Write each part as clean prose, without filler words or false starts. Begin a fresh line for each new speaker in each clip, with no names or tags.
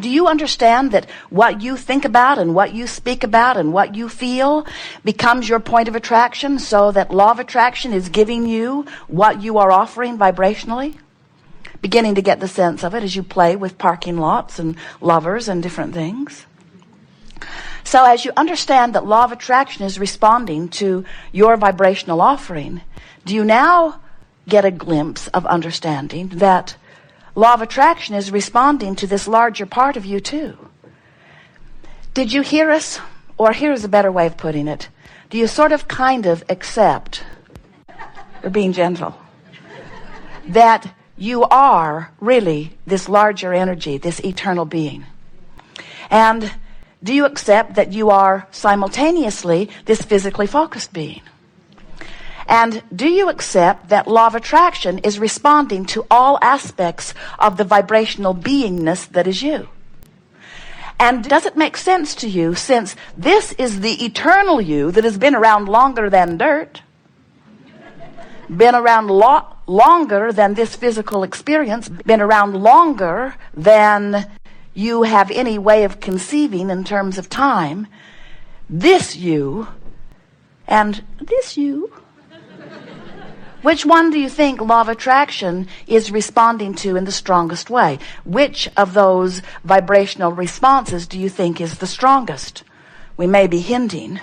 do you understand that what you think about and what you speak about and what you feel becomes your point of attraction, so that law of attraction is giving you what you are offering vibrationally? Beginning to get the sense of it as you play with parking lots and lovers and different things. So as you understand that law of attraction is responding to your vibrational offering, do you now get a glimpse of understanding that law of attraction is responding to this larger part of you too? Did you hear us? Or here's a better way of putting it. Do you sort of kind of accept, or being gentle, that you are really this larger energy, this eternal being? And do you accept that you are simultaneously this physically focused being? And do you accept that law of attraction is responding to all aspects of the vibrational beingness that is you? And does it make sense to you, since this is the eternal you that has been around longer than dirt, been around longer than this physical experience, been around longer than you have any way of conceiving in terms of time, this you and this you, which one do you think law of attraction is responding to in the strongest way? Which of those vibrational responses do you think is the strongest? We may be hinting.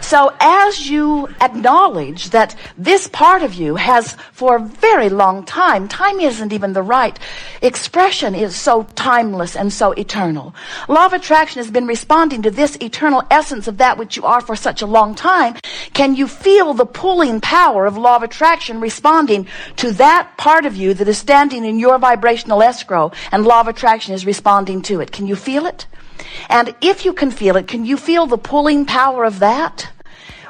So as you acknowledge that this part of you has for a very long time isn't even the right expression, is so timeless and so eternal. Law of attraction has been responding to this eternal essence of that which you are for such a long time. Can you feel the pulling power of law of attraction responding to that part of you that is standing in your vibrational escrow, and law of attraction is responding to it? Can you feel it? And if you can feel it, can you feel the pulling power of that?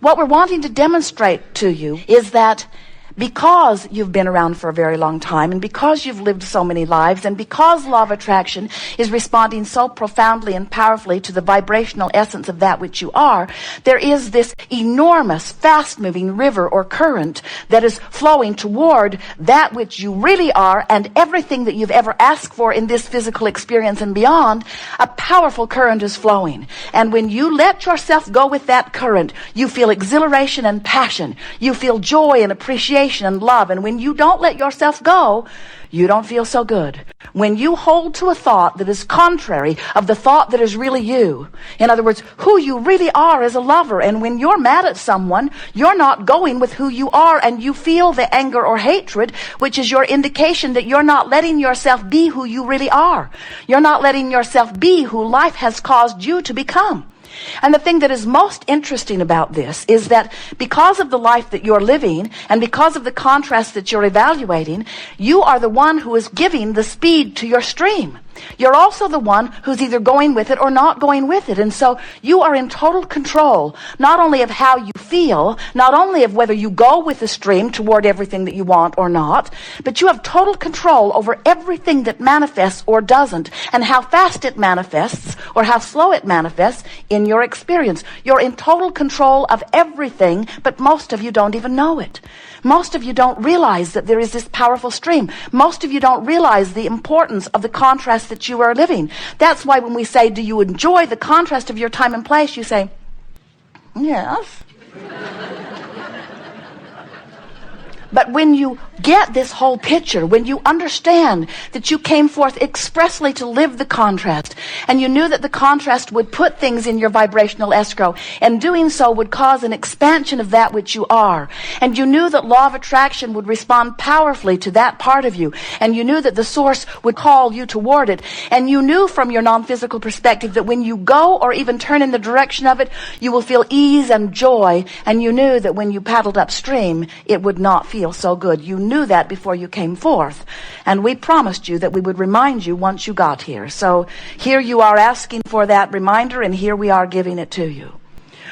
What we're wanting to demonstrate to you is that because you've been around for a very long time, and because you've lived so many lives, and because law of attraction is responding so profoundly and powerfully to the vibrational essence of that which you are, there is this enormous, fast-moving river or current that is flowing toward that which you really are and everything that you've ever asked for in this physical experience and beyond. A powerful current is flowing. And when you let yourself go with that current, you feel exhilaration and passion. You feel joy and appreciation and love. And when you don't let yourself go, you don't feel so good. When you hold to a thought that is contrary of the thought that is really you, in other words, who you really are as a lover, and when you're mad at someone, you're not going with who you are, and you feel the anger or hatred, which is your indication that you're not letting yourself be who you really are. You're not letting yourself be who life has caused you to become. And the thing that is most interesting about this is that because of the life that you're living, and because of the contrast that you're evaluating, you are the one who is giving the speed to your stream. You're also the one who's either going with it or not going with it. And so you are in total control, not only of how you feel, not only of whether you go with the stream toward everything that you want or not, but you have total control over everything that manifests or doesn't, and how fast it manifests or how slow it manifests in your experience. You're in total control of everything, but most of you don't even know it. Most of you don't realize that there is this powerful stream. Most of you don't realize the importance of the contrast that you are living. That's why when we say, do you enjoy the contrast of your time and place? You say, yes. But when you get this whole picture, when you understand that you came forth expressly to live the contrast, and you knew that the contrast would put things in your vibrational escrow, and doing so would cause an expansion of that which you are, and you knew that law of attraction would respond powerfully to that part of you, and you knew that the source would call you toward it, and you knew from your non-physical perspective that when you go or even turn in the direction of it, you will feel ease and joy, and you knew that when you paddled upstream, it would not feel so good. You knew that before you came forth. And we promised you that we would remind you once you got here. So here you are asking for that reminder, and here we are giving it to you.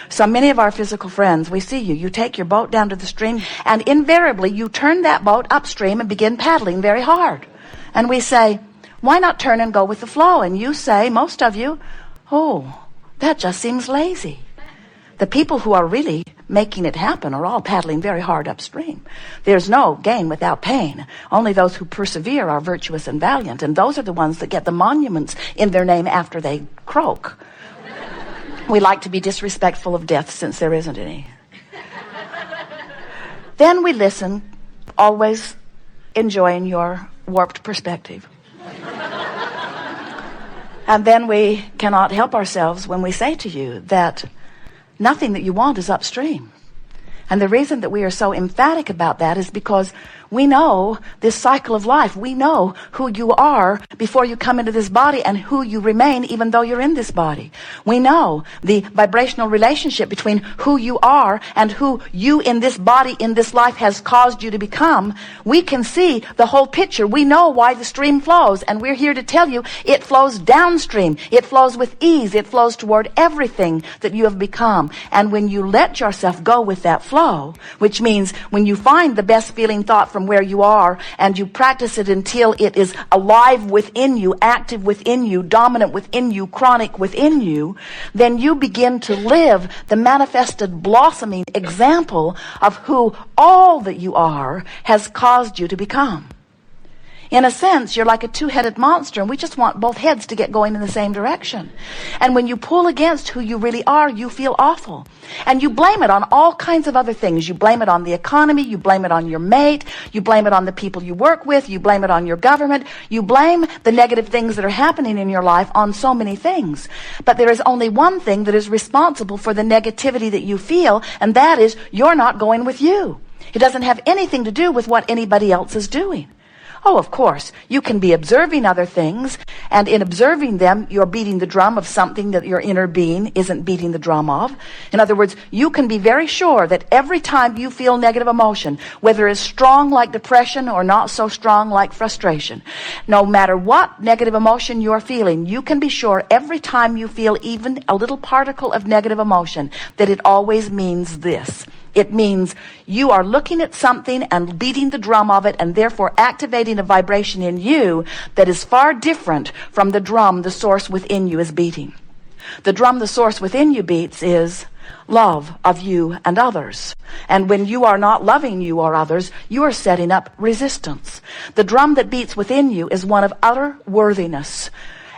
So many of our physical friends, we see you. You take your boat down to the stream, and invariably you turn that boat upstream and begin paddling very hard. And we say, why not turn and go with the flow? And you say, most of you, oh, that just seems lazy. The people who are really making it happen are all paddling very hard upstream. There's no gain without pain. Only those who persevere are virtuous and valiant, and those are the ones that get the monuments in their name after they croak. We like to be disrespectful of death since there isn't any. Then we listen, always enjoying your warped perspective. And then we cannot help ourselves when we say to you that nothing that you want is upstream. And the reason that we are so emphatic about that is because we know this cycle of life. We know who you are before you come into this body and who you remain even though you're in this body. We know the vibrational relationship between who you are and who you in this body, in this life has caused you to become. We can see the whole picture. We know why the stream flows, and we're here to tell you it flows downstream. It flows with ease. It flows toward everything that you have become. And when you let yourself go with that flow, which means when you find the best feeling thought from where you are and you practice it until it is alive within you, active within you, dominant within you, chronic within you, then you begin to live the manifested blossoming example of who all that you are has caused you to become. In a sense, you're like a two-headed monster, and we just want both heads to get going in the same direction. And when you pull against who you really are, you feel awful. And you blame it on all kinds of other things. You blame it on the economy. You blame it on your mate. You blame it on the people you work with. You blame it on your government. You blame the negative things that are happening in your life on so many things. But there is only one thing that is responsible for the negativity that you feel, and that is you're not going with you. It doesn't have anything to do with what anybody else is doing. Oh, of course, you can be observing other things, and in observing them, you're beating the drum of something that your inner being isn't beating the drum of. In other words, you can be very sure that every time you feel negative emotion, whether it's strong like depression or not so strong like frustration, no matter what negative emotion you're feeling, you can be sure every time you feel even a little particle of negative emotion that it always means this. It means you are looking at something and beating the drum of it, and therefore activating a vibration in you that is far different from the drum the source within you is beating. The drum the source within you beats is love of you and others. And when you are not loving you or others, you are setting up resistance. The drum that beats within you is one of utter worthiness.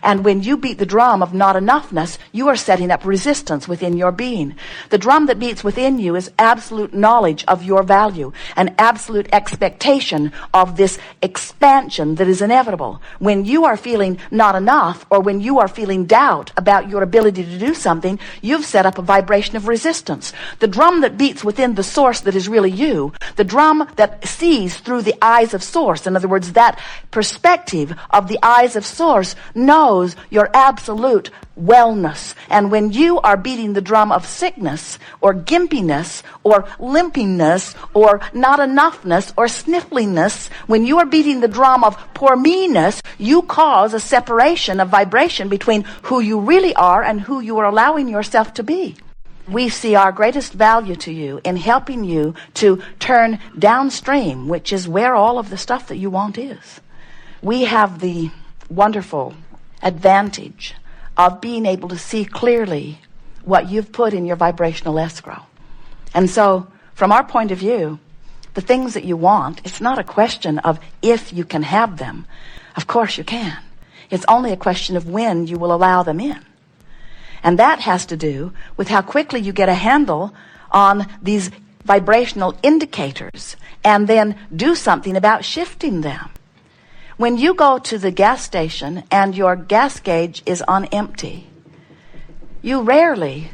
And when you beat the drum of not enoughness, you are setting up resistance within your being. The drum that beats within you is absolute knowledge of your value, an absolute expectation of this expansion that is inevitable. When you are feeling not enough, or when you are feeling doubt about your ability to do something, you've set up a vibration of resistance. The drum that beats within the source that is really you, the drum that sees through the eyes of source, in other words, that perspective of the eyes of source, knows your absolute wellness. And when you are beating the drum of sickness or gimpiness or limpiness or not enoughness or sniffliness, when you are beating the drum of poor me-ness, you cause a separation of vibration between who you really are and who you are allowing yourself to be. We see our greatest value to you in helping you to turn downstream, which is where all of the stuff that you want is. We have the wonderful advantage of being able to see clearly what you've put in your vibrational escrow. And so, from our point of view, the things that you want, it's not a question of if you can have them. Of course you can. It's only a question of when you will allow them in. And that has to do with how quickly you get a handle on these vibrational indicators and then do something about shifting them. When you go to the gas station and your gas gauge is on empty, you rarely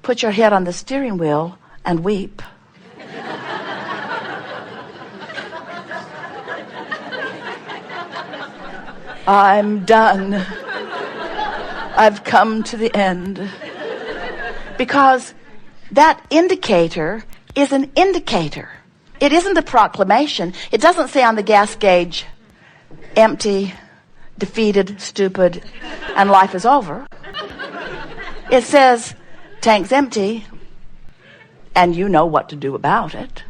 put your head on the steering wheel and weep. I'm done. I've come to the end. Because that indicator is an indicator. It isn't a proclamation. It doesn't say on the gas gauge, empty, defeated, stupid, and life is over. It says, tank's empty, and you know what to do about it.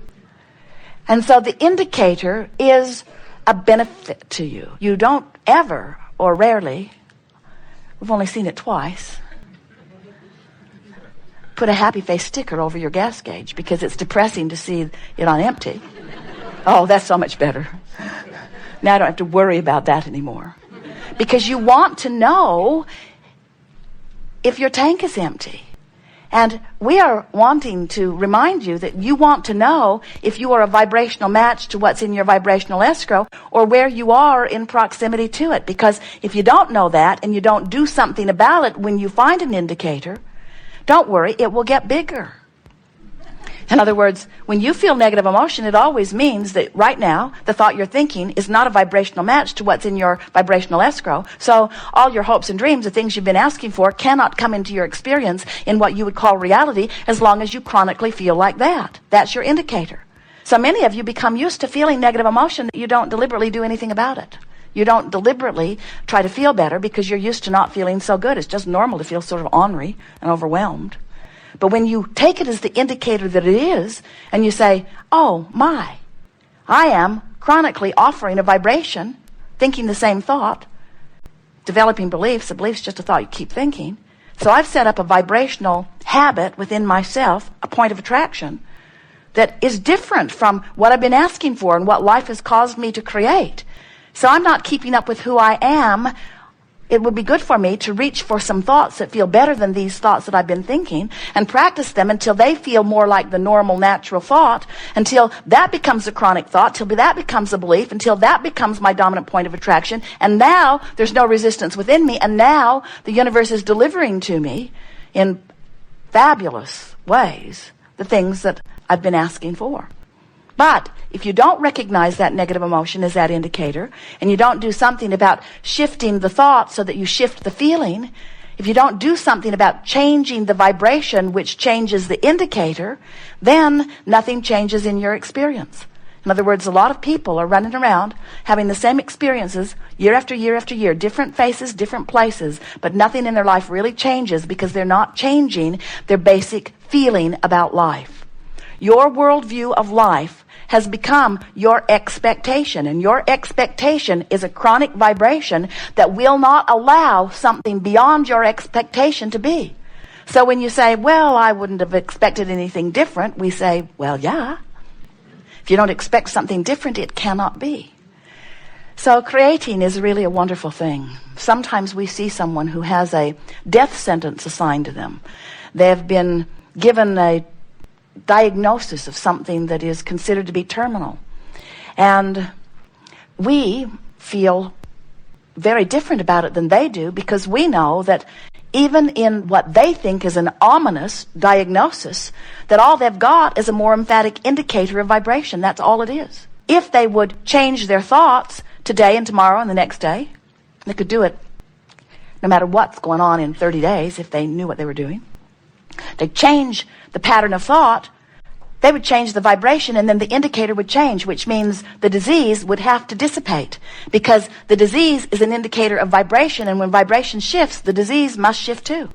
And so the indicator is a benefit to you. You don't ever, or rarely, we've only seen it twice, put a happy face sticker over your gas gauge because it's depressing to see it on empty. Oh, that's so much better. Now I don't have to worry about that anymore. Because you want to know if your tank is empty. And we are wanting to remind you that you want to know if you are a vibrational match to what's in your vibrational escrow or where you are in proximity to it. Because if you don't know that and you don't do something about it when you find an indicator, don't worry, it will get bigger. In other words, when you feel negative emotion, it always means that right now, the thought you're thinking is not a vibrational match to what's in your vibrational escrow. So all your hopes and dreams, the things you've been asking for, cannot come into your experience in what you would call reality as long as you chronically feel like that. That's your indicator. So many of you become used to feeling negative emotion that you don't deliberately do anything about it. You don't deliberately try to feel better because you're used to not feeling so good. It's just normal to feel sort of ornery and overwhelmed. But when you take it as the indicator that it is, and you say, oh my, I am chronically offering a vibration, thinking the same thought, developing beliefs. A belief's just a thought you keep thinking. So I've set up a vibrational habit within myself, a point of attraction, that is different from what I've been asking for and what life has caused me to create. So I'm not keeping up with who I am. It would be good for me to reach for some thoughts that feel better than these thoughts that I've been thinking and practice them until they feel more like the normal, natural thought, until that becomes a chronic thought, till that becomes a belief, until that becomes my dominant point of attraction. And now there's no resistance within me. And now the universe is delivering to me in fabulous ways the things that I've been asking for. But if you don't recognize that negative emotion as that indicator, and you don't do something about shifting the thought so that you shift the feeling, if you don't do something about changing the vibration which changes the indicator, then nothing changes in your experience. In other words, a lot of people are running around having the same experiences year after year after year, different faces, different places, but nothing in their life really changes because they're not changing their basic feeling about life. Your worldview of life has become your expectation, and your expectation is a chronic vibration that will not allow something beyond your expectation to be. So when you say, well, I wouldn't have expected anything different, we say, well, yeah. If you don't expect something different, it cannot be. So creating is really a wonderful thing. Sometimes we see someone who has a death sentence assigned to them. They've been given a diagnosis of something that is considered to be terminal. And we feel very different about it than they do because we know that even in what they think is an ominous diagnosis, that all they've got is a more emphatic indicator of vibration. That's all it is. If they would change their thoughts today and tomorrow and the next day, they could do it no matter what's going on in 30 days if they knew what they were doing. They change the pattern of thought, they would change the vibration, and then the indicator would change, which means the disease would have to dissipate because the disease is an indicator of vibration, and when vibration shifts, the disease must shift too.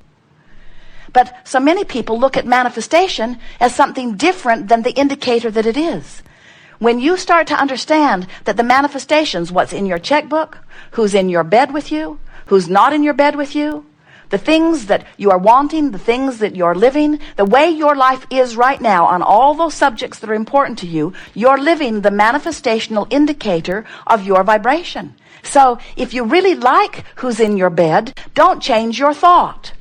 But so many people look at manifestation as something different than the indicator that it is. When you start to understand that the manifestations, what's in your checkbook, who's in your bed with you, who's not in your bed with you, the things that you are wanting, the things that you're living, the way your life is right now on all those subjects that are important to you, you're living the manifestational indicator of your vibration. So if you really like who's in your bed, don't change your thought.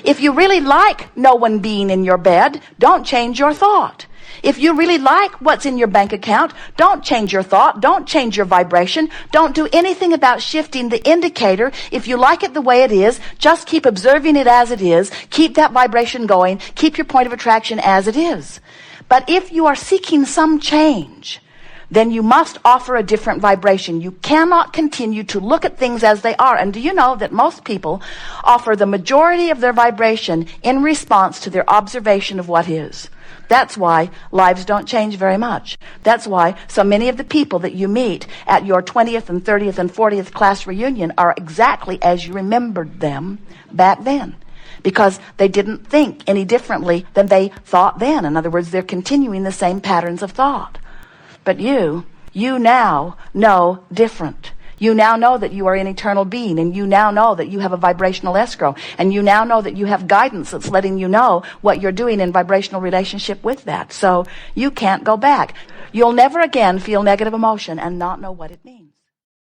If you really like no one being in your bed, don't change your thought. If you really like what's in your bank account, don't change your thought, don't change your vibration, don't do anything about shifting the indicator. If you like it the way it is, just keep observing it as it is, keep that vibration going, keep your point of attraction as it is. But if you are seeking some change, then you must offer a different vibration. You cannot continue to look at things as they are. And do you know that most people offer the majority of their vibration in response to their observation of what is? That's why lives don't change very much. That's why so many of the people that you meet at your 20th and 30th and 40th class reunion are exactly as you remembered them back then. Because they didn't think any differently than they thought then. In other words, they're continuing the same patterns of thought. But you now know different. You now know that you are an eternal being, and you now know that you have a vibrational escrow, and you now know that you have guidance that's letting you know what you're doing in vibrational relationship with that. So you can't go back. You'll never again feel negative emotion and not know what it means.